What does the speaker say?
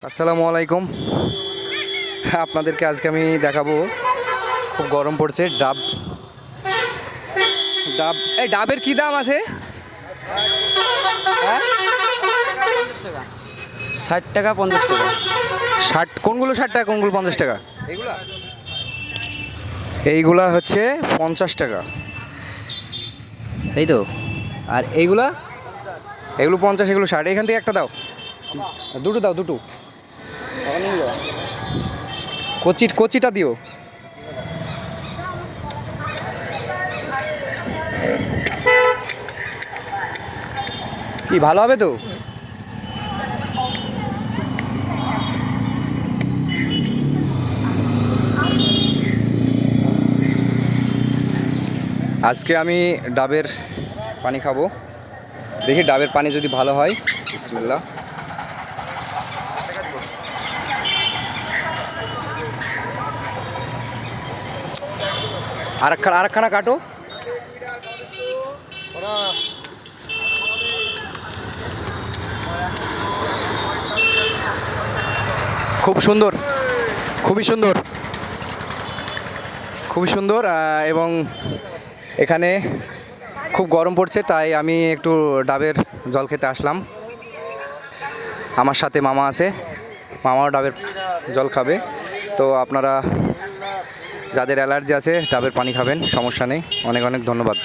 আসসালামু আলাইকুম। আপনাদেরকে আজকে আমি দেখাবো, খুব গরম পড়ছে। ডাব ডাব এই ডাবের কি দাম আছে? হ্যাঁ, 60 টাকা 50 টাকা। 60 কোনগুলো 60 টাকা, কোনগুলো 50 টাকা? এইগুলা হচ্ছে 50 টাকা, এই তো। আর এইগুলা, এগুলো 50, এগুলো 60। এখান থেকে একটা দাও, দুটো দাও, দুটো। কচিটা দিও। কি ভালো হবে তো? আজকে আমি ডাবের পানি খাবো, দেখি ডাবের পানি যদি ভালো হয়। বিসমিল্লাহ। আরেকখানা কাটো। খুব সুন্দর, খুবই সুন্দর, খুবই সুন্দর। এবং এখানে খুব গরম পড়ছে, তাই আমি একটু ডাবের জল খেতে আসলাম। আমার সাথে মামা আছে, মামাও ডাবের জল খাবে। তো আপনারা যাদের অ্যালার্জি আছে ডাবের পানি খাবেন, সমস্যা নেই। অনেক অনেক ধন্যবাদ।